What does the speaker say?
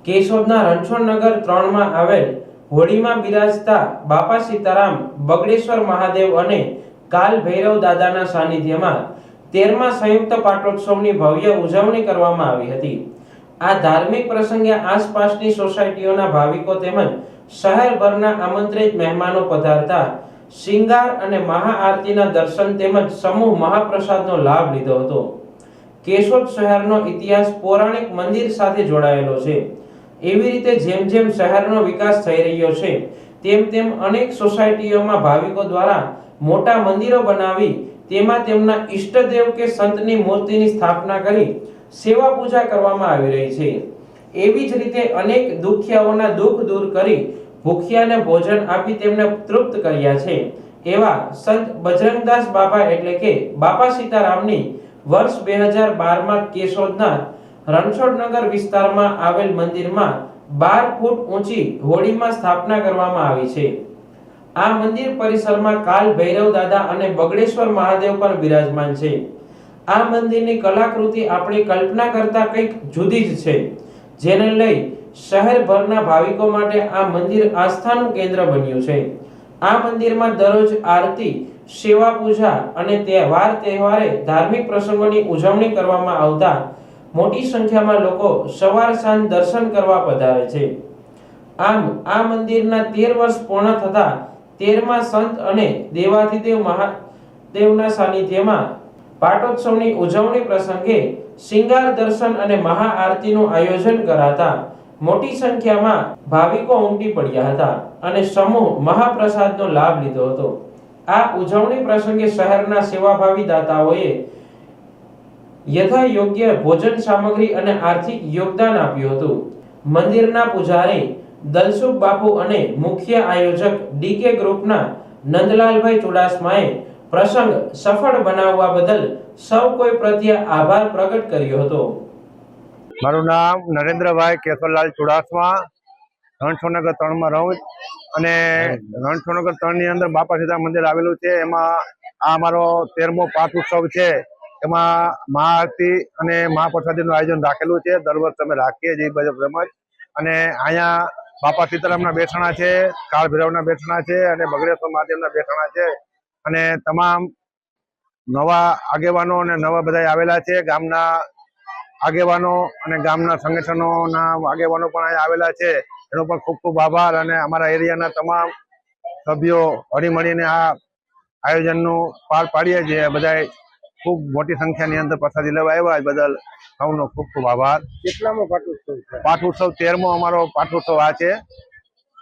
કેશોદના રણછોડનગર 3 માં આવેલ હોળીમાં બિરાજતા બાપા સીતારામ, બગડેશ્વર મહાદેવ અને કાલ ભૈરવ દાદાના સાનિધ્યમાં 13મા સંયુક્ત પાટોત્સવની ભવ્ય ઉજવણી કરવામાં આવી હતી। આ ધાર્મિક પ્રસંગે આસપાસની સોસાયટીઓના ભાવિકો તેમજ શહેરભરના આમંત્રિત મહેમાનો પધારતા શિંગાર અને મહાઆરતીના દર્શન તેમજ સમૂહ મહાપ્રસાદનો લાભ લીધો હતો। કેશોદ શહેરનો ઇતિહાસ પૌરાણિક મંદિર સાથે જોડાયેલો છે। એવી રીતે જેમ જેમ શહેરનો વિકાસ થઈ રહ્યો છે તેમ તેમ અનેક સોસાયટીઓમાં ભાવિકો દ્વારા મોટા મંદિરો બનાવી તેમાં તેમના ઈષ્ટદેવ કે સંતની મૂર્તિની સ્થાપના કરી સેવા પૂજા કરવામાં આવી રહી છે। એવી જ રીતે અનેક દુખિયાઓના દુઃખ દૂર કરી ભૂખ્યાને ભોજન આપી તેમને તૃપ્ત કર્યા છે। એવા સંત બજરંગદાસ બાપા એટલે કે બાપા સીતારામની વર્ષ 2012માં કેશોદના રણછોડનગર વિસ્તારમાં આવેલ મંદિરમાં 12 ફૂટ ઊંચી હોળીમાં સ્થાપના કરવામાં આવી છે। આ મંદિર પરિસરમાં કાલ ભૈરવ દાદા અને બગડેશ્વર મહાદેવ પણ બિરાજમાન છે। આ મંદિરની કલાકૃતિ આપણી કલ્પના કરતા કંઈક જુદી જ છે, જેને લઈ શહેરભરના ભાવિકો માટે આ મંદિર આસ્થાનું કેન્દ્ર બન્યું છે। આ મંદિરમાં દરરોજ આરતી, સેવા પૂજા અને તહેવારે ધાર્મિક પ્રસંગોની ઉજવણી કરવામાં આવતા મોટી સંખ્યામાં લોકો સવાર સાંજ દર્શન કરવા પધારે છે। આમ આ મંદિરના 13 વર્ષ પૂર્ણ થતા 13મા સંત અને દેવાધિદેવ મહાદેવના સાનિધ્યમાં પાટોત્સવની ઉજવણી પ્રસંગે શિંગાર દર્શન અને મહાઆરતીનું આયોજન કરાતા મોટી સંખ્યામાં ભાવિકો ઉમટી પડ્યા હતા અને સમૂહ મહાપ્રસાદનો લાભ લીધો હતો। આ ઉજવણી પ્રસંગે શહેરના સેવાભાવી દાતાઓએ યથાયોગ્ય ભોજન સામગ્રી અને આર્થિક યોગદાન આપ્યું હતું। મંદિરના પૂજારી દલસુખ બાપુ અને મુખ્ય આયોજક ડીકે ગ્રુપના નંદલાલભાઈ ચુડાસમાએ પ્રસંગ સફળ બનાવવા બદલ સૌ કોઈ પ્રત્યે આભાર પ્રગટ કર્યો હતો। મારું નામ નરેન્દ્રભાઈ કેશવલાલ ચુડાસમા, રણછોડનગર 3 માં રહું અને રણછોડનગર 3 ની અંદર બાપા સીતારામ મંદિર આવેલું છે। એમાં આ અમારો 13મો પાઠ ઉત્સવ છે। એમાં મહાઆરતી અને મહાપ્રસાદીનું આયોજન રાખેલું છે। દર વર્ષે અમે રાખીએ છીએ તેમજ અને અહીંયા બાપા સીતારામના બેસણા છે, કાળ ભૈરવના બેસણા છે અને બગડેશ્વર મહાદેવના બેસણા છે અને તમામ નવા આગેવાનો અને નવા બધા આવેલા છે। ગામના આગેવાનો અને ગામના સંગઠનોના આગેવાનો પણ અહીંયા આવેલા છે। એનો પણ ખૂબ ખૂબ આભાર અને અમારા એરિયાના તમામ સભ્યો હળીમળીને આ આયોજનનું પાર પાડીએ છીએ। બધાએ ખૂબ મોટી સંખ્યાની અંદર પ્રસાદી લેવા આવ્યા બદલ સૌનો ખૂબ ખૂબ આભાર। કેટલામો પાટોત્સવ છે? પાઠ ઉત્સવ 13મો અમારો પાઠ ઉત્સવ આ છે।